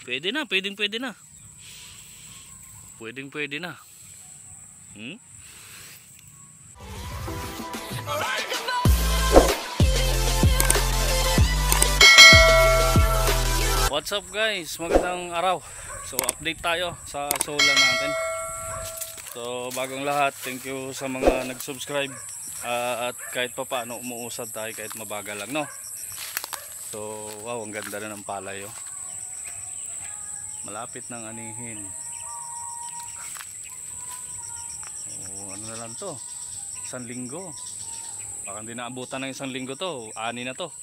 Pwede na, pwede na. Pwede na. What's up guys? Magandang araw. So update tayo sa solar natin. So bagong lahat, thank you sa mga nag-subscribe. At kahit pa paano umuusad tayo kahit mabagal lang, no? So wow, ang ganda na ng palay, oh. Malapit ng anihin. So ano na lang to? 1 linggo. Baka hindi naabutan ng 1 linggo to. Ani na to.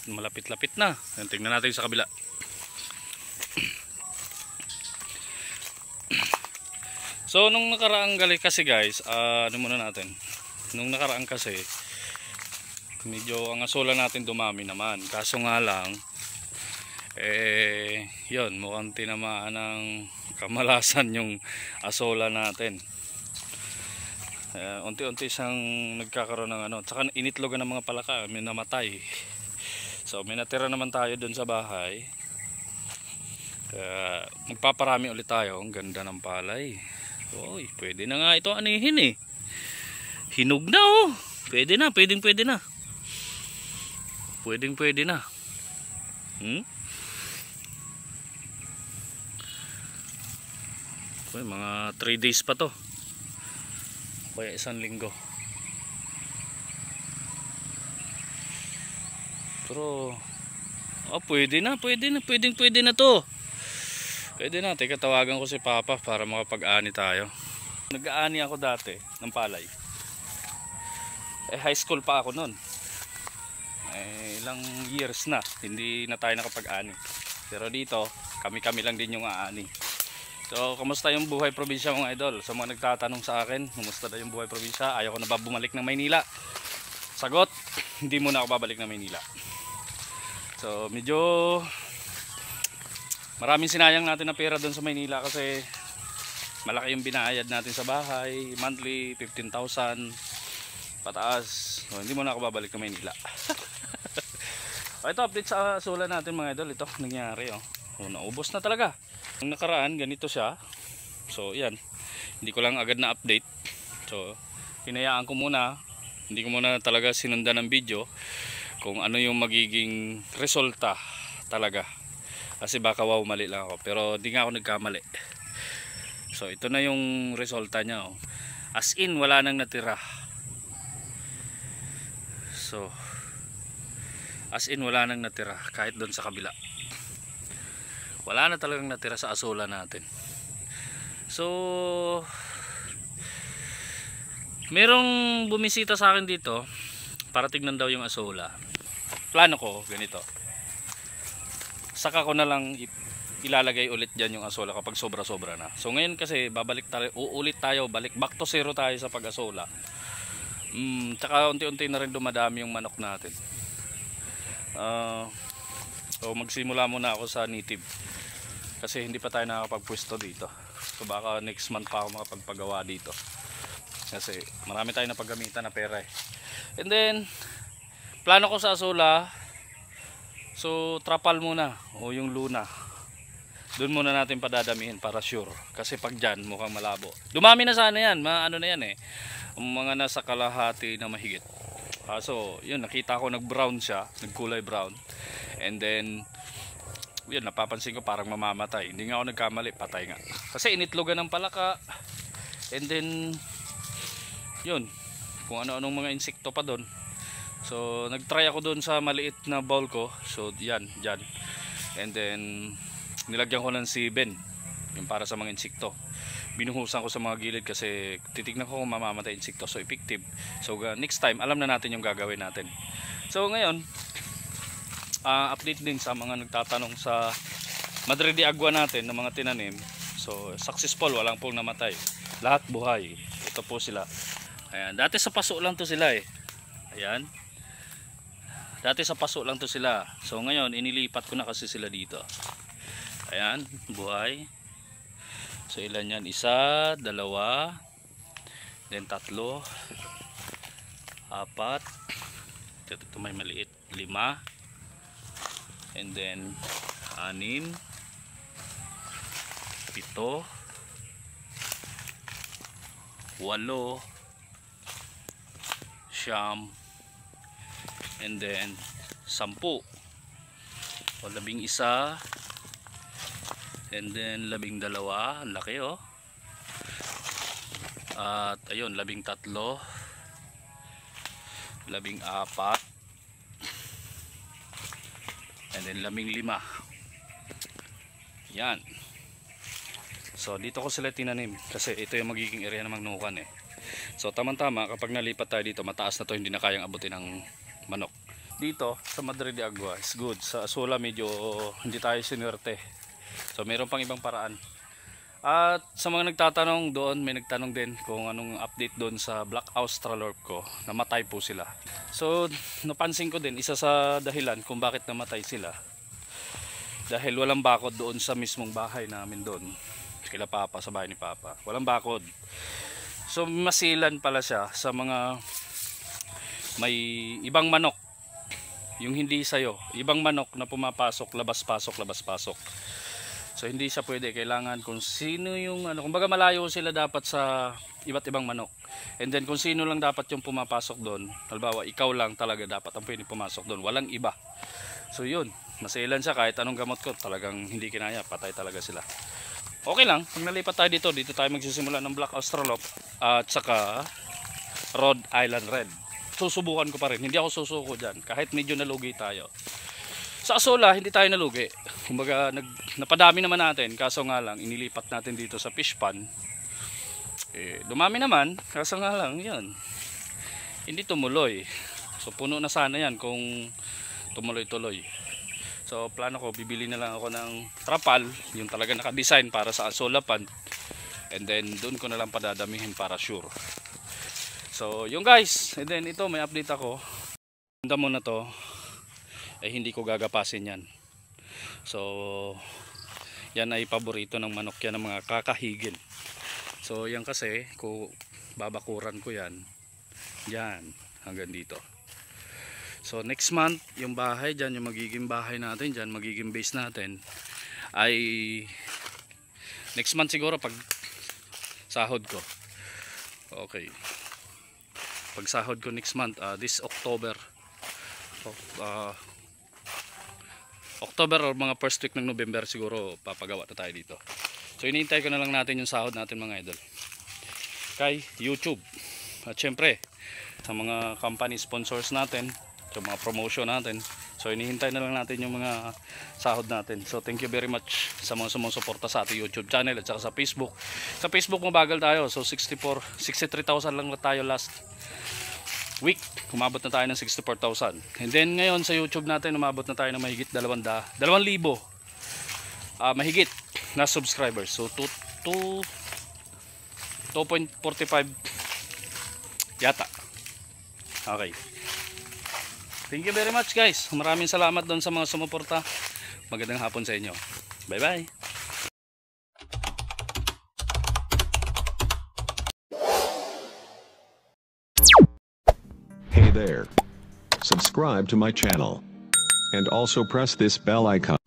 Malapit na. Tingnan natin sa kabila. So nung nakaraang gali kasi guys, ano muna natin. Nung nakaraang kasi medyo ang asola natin dumami naman. Kaso nga lang yun, mukhang tinamaan ng kamalasan yung asola natin. Unti-unti siyang nagkakaroon ng ano, tsaka initlogan ng mga palaka, may namatay. So may natira naman tayo dun sa bahay. Magpaparami ulit tayo. Ang ganda ng palay. Oy, pwede na nga ito anihin eh. Hinog na, oh. Pwede na. Pwede na. Okay, mga 3 days pa to. Kaya 1 linggo. Pero pwede na to. Pwede na. Teka, tawagan ko si Papa para makapag-ani tayo. Nag-aani ako dati ng palay. High school pa ako noon. Ilang years na hindi na tayo nakapag-ani. Pero dito, kami lang din yung aani. So, kamusta yung buhay probinsya mga idol? Sa mga nagtatanong sa akin, kamusta na yung buhay probinsya? Ayaw ko na ba bumalik ng Maynila? Sagot, hindi muna ako babalik ng Maynila. So medyo maraming sinayang natin na pera doon sa Maynila kasi malaki yung binayad natin sa bahay, monthly 15,000 pataas. So hindi muna ako babalik ng Maynila. Ito update sa solar natin mga idol. Ito nangyari, oh. Naubos na talaga. Ang nakaraan ganito siya. So yan, hindi ko lang agad na update. So hinayaan ko muna. Hindi ko muna talaga sinundan ng video kung ano yung magiging resulta talaga, kasi baka mali lang ako, pero di nga ako nagkamali. So ito na yung resulta nya, oh. As in wala nang natira. So as in wala nang natira. Kahit doon sa kabila wala na talagang natira sa asola natin. So merong bumisita sa akin dito para tignan daw yung asola. Plano ko ganito, saka ko na lang ilalagay ulit dyan yung asola kapag sobra na. So ngayon kasi babalik tayo, uulit tayo, back to zero tayo sa pag-asola. Tsaka unti-unti na rin dumadami yung manok natin. So magsimula muna ako sa native kasi hindi pa tayo nakakapagpwesto dito. So baka next month pa ako makapagpagawa dito kasi marami tayong napaggamitan na pera eh. And then plano ko sa asola, so trapal muna o yung luna, doon muna natin padadamihin para sure, kasi pag dyan mukhang malabo. Dumami na sana yan, ano na yan eh, mga nasa kalahati na mahigit. So yun, nakita ko nag brown siya, nagkulay brown. And then yun, napapansin ko parang mamamatay. Hindi nga ako nagkamali, patay nga kasi initlogan ng palaka. And then yun, kung ano-anong mga insekto pa doon. So nagtry ako doon sa maliit na bowl ko. So yan, dyan. And then nilagyan ko ng siben, yung para sa mga insekto. Binuhusan ko sa mga gilid kasi titignan ko kung mamamatay insekto. So effective. So next time alam na natin yung gagawin natin. So ngayon update din sa mga nagtatanong sa Madre de Agua natin ng mga tinanim. So successful, walang pong namatay, lahat buhay. Ito po sila. Ayan, dati sa paso lang to sila eh. Ayan, dati sa paso lang to sila. So ngayon inilipat ko na kasi sila dito. Ayan, buhay. So ilan yan? 1, 2, then 3, 4, ito may maliit, 5, and then 6, 7, 8, 9, and then 10 o 11, and then 12, ang laki oh. At ayun, 13, 14, and then 15. Yan. So dito ko sila tinanim kasi ito yung magiging area ng magnukan eh. So tamang-tama kapag nalipat tayo dito, mataas na to, hindi na kayang abutin ng manok. Dito sa Madre de Agua is good. Sa Asola medyo hindi tayo sinuwerte. So mayroon pang ibang paraan. At sa mga nagtatanong doon, may nagtanong din kung anong update doon sa Black Australorp ko. Namatay po sila. So napansin ko din, isa sa dahilan kung bakit namatay sila, dahil walang bakod doon sa mismong bahay namin doon. Kila Papa, sa bahay ni Papa. Walang bakod. So masilan pala siya sa mga may ibang manok. Yung hindi sayo. Ibang manok na pumapasok, labas-pasok, labas-pasok. So hindi siya pwede, kailangan kung sino yung kumbaga malayo sila dapat sa iba't ibang manok. And then kung sino lang dapat yung pumapasok doon, halimbawa ikaw lang talaga dapat ang pwede pumasok doon, walang iba. So yun, masailan siya, kahit anong gamot ko talagang hindi kinaya, patay talaga sila. Okay lang, pag nalipat tayo dito tayo magsisimula ng Black Australorp at saka Rhode Island Red. Susubukan ko pa rin, hindi ako susuko dyan kahit medyo nalugi tayo. Sa Asola, hindi tayo nalugi. Kumbaga, napadami naman natin. Kaso nga lang, inilipat natin dito sa fish pond. Dumami naman. Kaso nga lang, yun. Hindi tumuloy. So, puno na sana yan kung tumuloy-tuloy. So, plano ko, bibili na lang ako ng trapal. Yung talaga nakadesign para sa Asola pond. And then, doon ko na lang padadamihin para sure. So, yung guys. And then, ito, may update ako. Ganda mo na to. Hindi ko gagapasin yan. So yan ay paborito ng manok yan, ng mga kakahigin. So yan kasi kung babakuran ko yan hanggang dito. So next month yung bahay dyan, yung magiging bahay natin dyan, magiging base natin ay next month siguro pag sahod ko. Okay, pag sahod ko next month, this October or mga first week ng November siguro papagawa na tayo dito. So hinihintay ko na lang natin yung sahod natin mga idol kay YouTube. At syempre sa mga company sponsors natin, sa mga promotion natin. So hinihintay na lang natin yung mga sahod natin. So thank you very much sa mga sumusuporta sa ating YouTube channel at saka sa Facebook. Sa Facebook mabagal tayo. So 63,000 lang na tayo last week, umabot na tayo ng 64,000. And then ngayon sa YouTube natin umabot na tayo ng mahigit 2,000 mahigit na subscribers. So 2.45 yata. Okay, thank you very much guys. Maraming salamat doon sa mga sumuporta. Magandang hapon sa inyo. Bye bye. Hey there. Subscribe to my channel. And also press this bell icon.